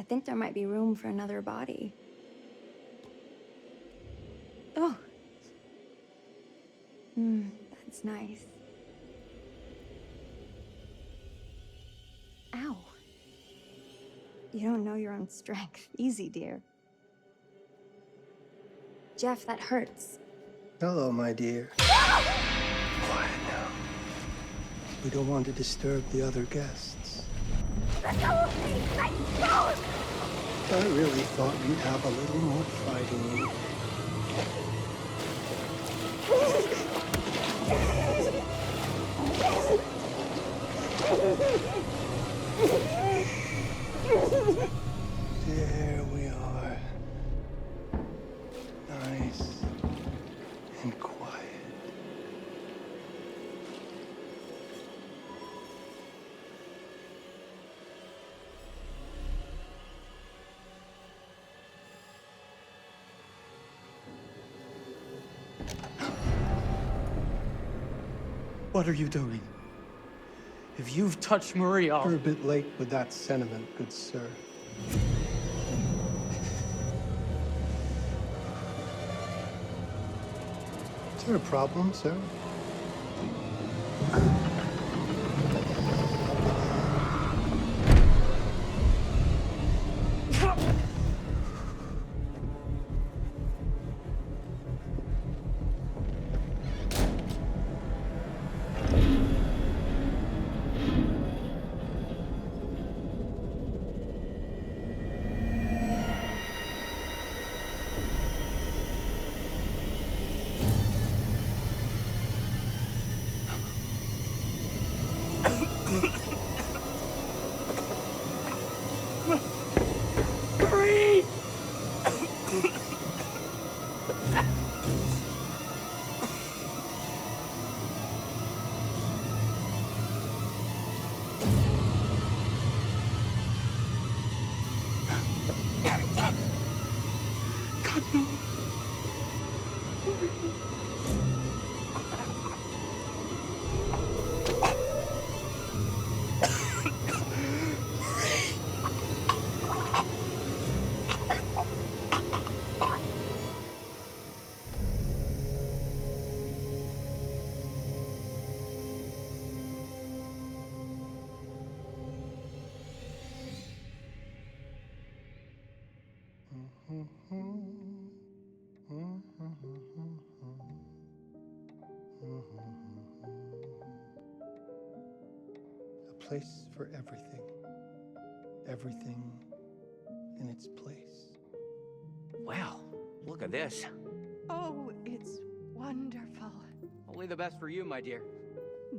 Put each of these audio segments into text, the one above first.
I think there might be room for another body. Oh. That's nice. Ow. You don't know your own strength. Easy, dear. Jeff, that hurts. Hello, my dear. Quiet now. We don't want to disturb the other guests. Let go of me! Let go! I really thought you'd have a little more fight in you. There we are. Nice and quiet. What are you doing? If you've touched Marie, I'll... You're a bit late with that sentiment, good sir. Is there a problem, sir? A place for everything. Everything in its place. Wow, look at this. Oh, it's wonderful. Only the best for you, my dear.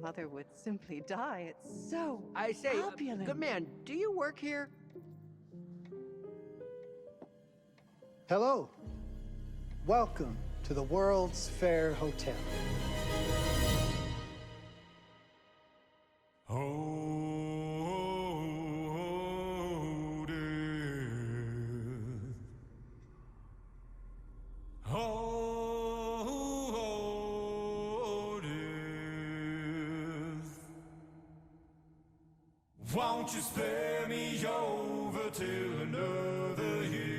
Mother would simply die. It's so I say, opulent. good man, do you work here? Hello. Welcome to the World's Fair Hotel. Won't you spare me over till another year?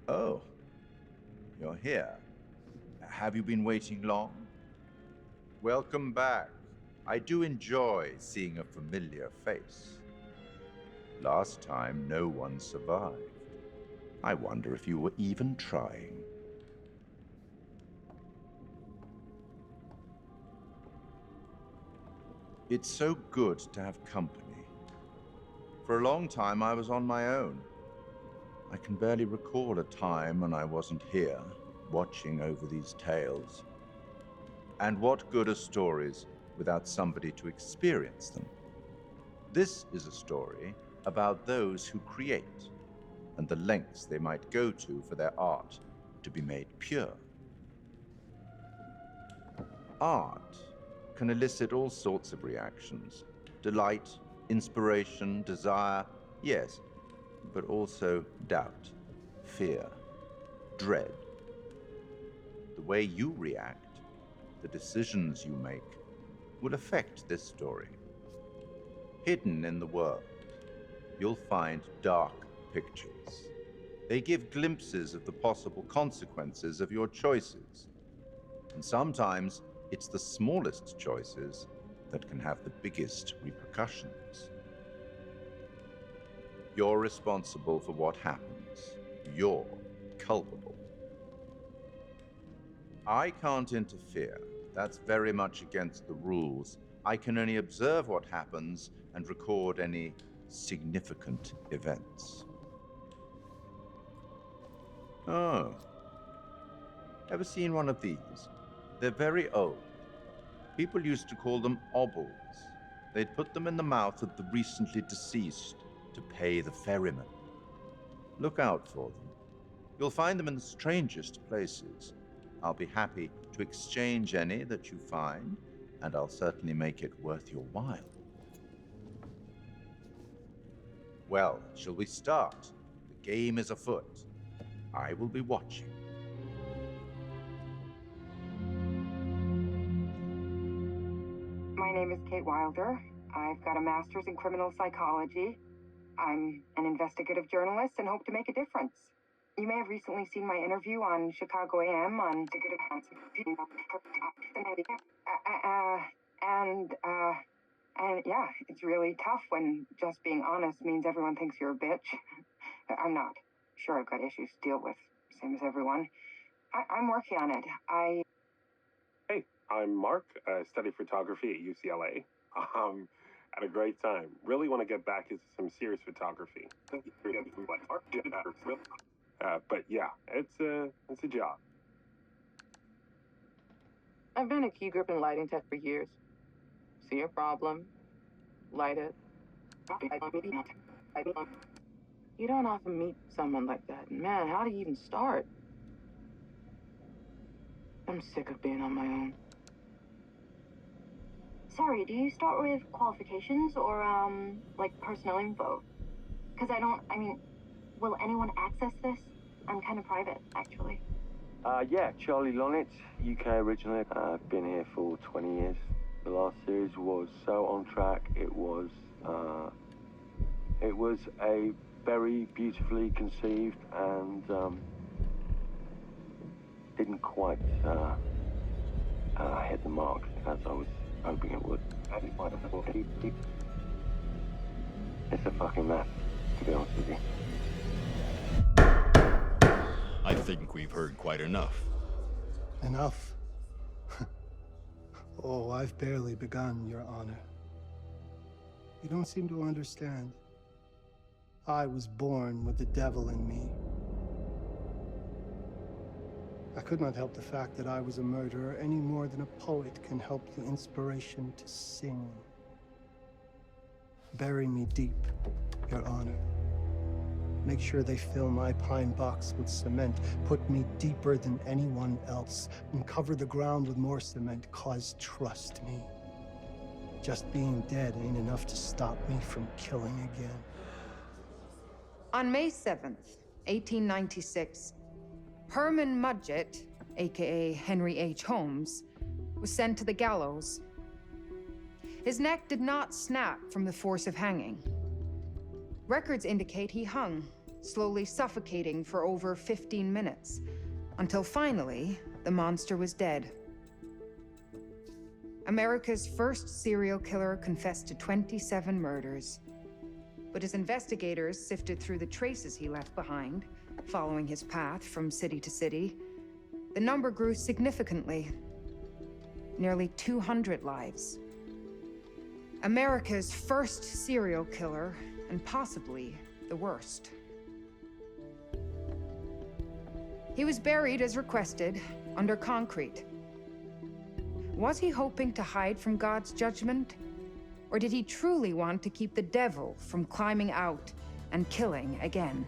Oh, you're here. Have you been waiting long? Welcome back. I do enjoy seeing a familiar face. Last time, no one survived. I wonder if you were even trying. It's so good to have company. For a long time, I was on my own. I can barely recall a time when I wasn't here, watching over these tales. And what good are stories without somebody to experience them? This is a story about those who create, and the lengths they might go to for their art to be made pure. Art can elicit all sorts of reactions: delight, inspiration, desire, yes, but also doubt, fear, dread. The way you react, the decisions you make, will affect this story. Hidden in the world, you'll find dark pictures. They give glimpses of the possible consequences of your choices. And sometimes it's the smallest choices that can have the biggest repercussions. You're responsible for what happens. You're culpable. I can't interfere. That's very much against the rules. I can only observe what happens and record any significant events. Oh. Ever seen one of these? They're very old. People used to call them obels. They'd put them in the mouth of the recently deceased to pay the ferryman. Look out for them. You'll find them in the strangest places. I'll be happy to exchange any that you find, and I'll certainly make it worth your while. Well, shall we start? The game is afoot. I will be watching. My name is Kate Wilder. I've got a master's in criminal psychology. I'm an investigative journalist and hope to make a difference. You may have recently seen my interview on Chicago AM on and yeah, it's really tough when just being honest means everyone thinks you're a bitch. I'm not. Sure, I've got issues to deal with, same as everyone. I'm working on it. Hey, I'm Mark. I study photography at UCLA. Had a great time. Really want to get back into some serious photography. But yeah, it's a job. I've been a key grip and lighting tech for years. See a problem, light it. You don't often meet someone like that. Man, how do you even start? I'm sick of being on my own. Sorry, do you start with qualifications or, like personnel info? Because will anyone access this? I'm kind of private, actually. Yeah, Charlie Lonitz, UK originally. I've been here for 20 years. The last series was so on track. It was a very beautifully conceived and didn't quite hit the mark as I was hoping it would. It's a fucking mess, to be honest with you. I think we've heard quite enough. Enough? Oh, I've barely begun, Your Honor. You don't seem to understand. I was born with the devil in me. I could not help the fact that I was a murderer any more than a poet can help the inspiration to sing. Bury me deep, Your Honor. Make sure they fill my pine box with cement. Put me deeper than anyone else. And cover the ground with more cement, 'cause trust me, just being dead ain't enough to stop me from killing again. On May 7th, 1896, Herman Mudgett, aka Henry H. Holmes, was sent to the gallows. His neck did not snap from the force of hanging. Records indicate he hung slowly suffocating for over 15 minutes, until finally, the monster was dead. America's first serial killer confessed to 27 murders. But as investigators sifted through the traces he left behind, following his path from city to city, the number grew significantly. Nearly 200 lives. America's first serial killer, and possibly the worst. He was buried as requested, under concrete. Was he hoping to hide from God's judgment? Or did he truly want to keep the devil from climbing out and killing again?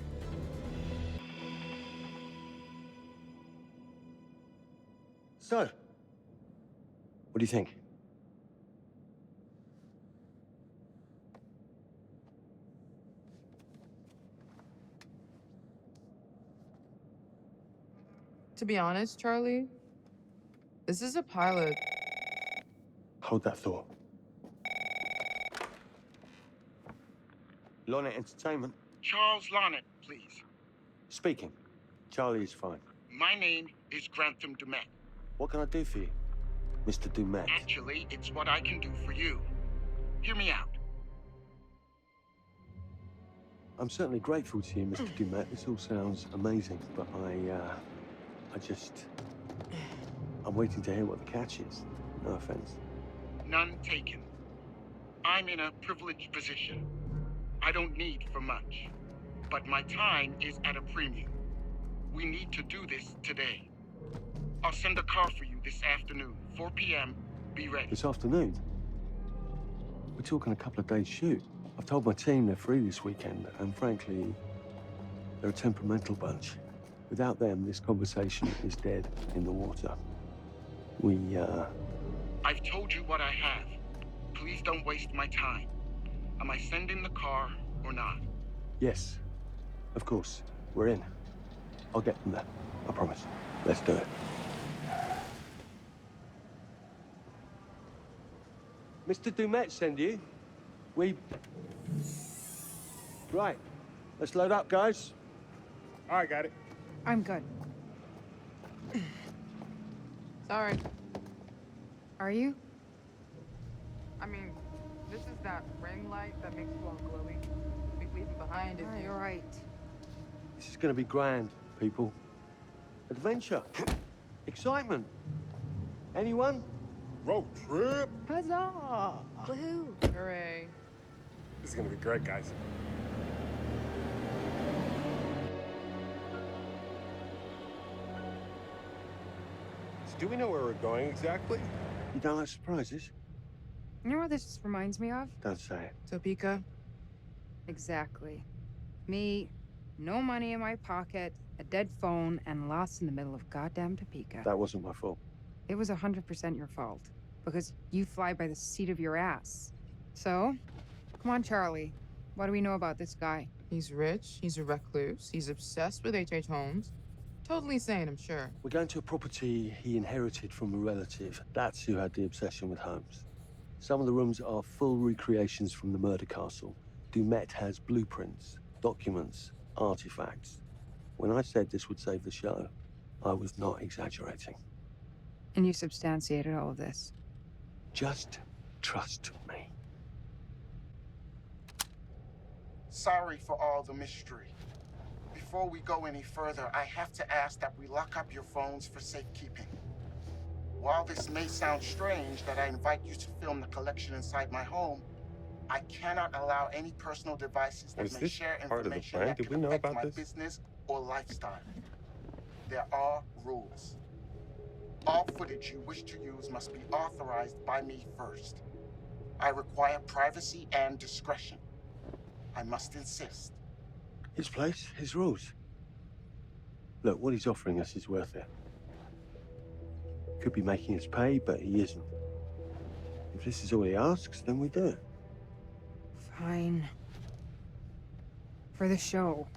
So, what do you think? To be honest, Charlie, this is a pilot. Hold that thought. Lonnet Entertainment. Charles Lonnet, please. Speaking. Charlie is fine. My name is Grantham Dumet. What can I do for you, Mr. Dumet? Actually, it's what I can do for you. Hear me out. I'm certainly grateful to you, Mr. Dumet. This all sounds amazing, but I'm waiting to hear what the catch is. No offense. None taken. I'm in a privileged position. I don't need for much, but my time is at a premium. We need to do this today. I'll send a car for you this afternoon, 4 p.m. Be ready. This afternoon? We're talking a couple of days shoot. I've told my team they're free this weekend, and frankly, they're a temperamental bunch. Without them, this conversation is dead in the water. I've told you what I have. Please don't waste my time. Am I sending the car or not? Yes, of course. We're in. I'll get them there. I promise. Let's do it. Mr. Dumet send you. Right. Let's load up, guys. All right, got it. I'm good. Sorry. Are you? I mean, this is that ring light that makes you all glowy. We leave it behind if You're right. This is gonna be grand, people. Adventure. Excitement. Anyone? Road trip. Huzzah! Woohoo! Hooray. This is gonna be great, guys. So do we know where we're going exactly? You don't like surprises? You know what this reminds me of? Don't say it. Topeka? Exactly. Me, no money in my pocket, a dead phone, and lost in the middle of goddamn Topeka. That wasn't my fault. It was 100% your fault. Because you fly by the seat of your ass. So, come on, Charlie. What do we know about this guy? He's rich, he's a recluse, he's obsessed with H.H. Holmes. Totally sane, I'm sure. We're going to a property he inherited from a relative. That's who had the obsession with Holmes. Some of the rooms are full recreations from the murder castle. Dumet has blueprints, documents, artifacts. When I said this would save the show, I was not exaggerating. And you substantiated all of this. Just trust me. Sorry for all the mystery. Before we go any further, I have to ask that we lock up your phones for safekeeping. While this may sound strange that I invite you to film the collection inside my home, I cannot allow any personal devices that Is may this share part of the information plan? that Did can we know affect about my this? business or lifestyle. There are rules. All footage you wish to use must be authorized by me first. I require privacy and discretion. I must insist. His place, his rules. Look, what he's offering us is worth it. Could be making us pay, but he isn't. If this is all he asks, then we do it. Fine. For the show.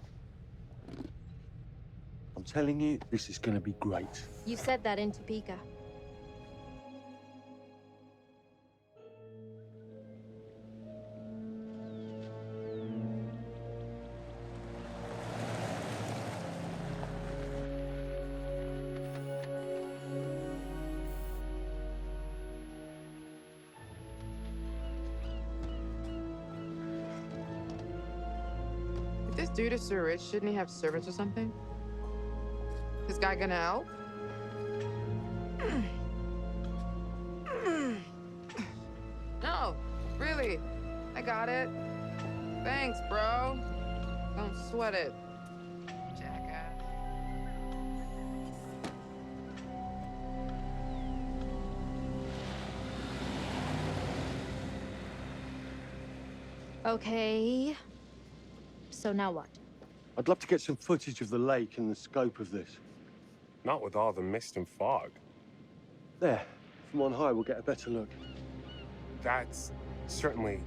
I'm telling you, this is gonna be great. You said that in Topeka. dude is so rich, shouldn't he have servants or something? This guy gonna help? No, really. I got it. Thanks, bro. Don't sweat it. Jackass. Okay. So now what? I'd love to get some footage of the lake and the scope of this. Not with all the mist and fog. There, from on high, we'll get a better look. That's certainly,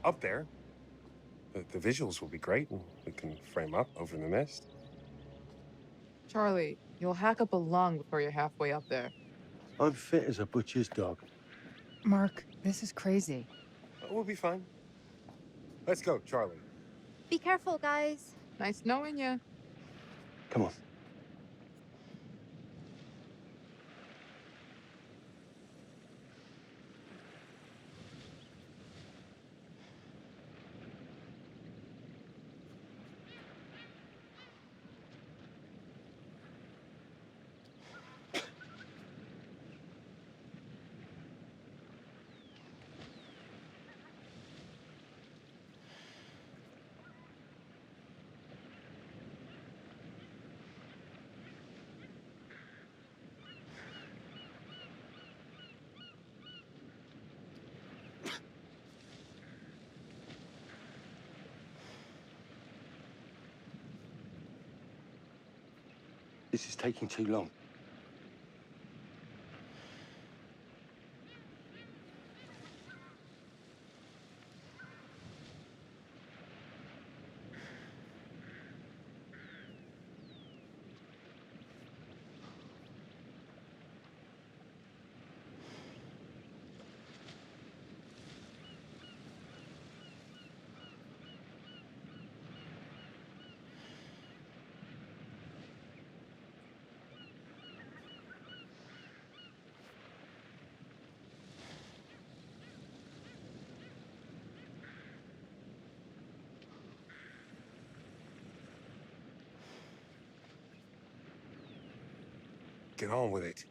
up there. The visuals will be great, and we can frame up over the mist. Charlie, you'll hack up a lung before you're halfway up there. I'm fit as a butcher's dog. Mark, this is crazy. We'll be fine. Let's go, Charlie. Be careful, guys. Nice knowing you. Come on. This is taking too long. Get on with it.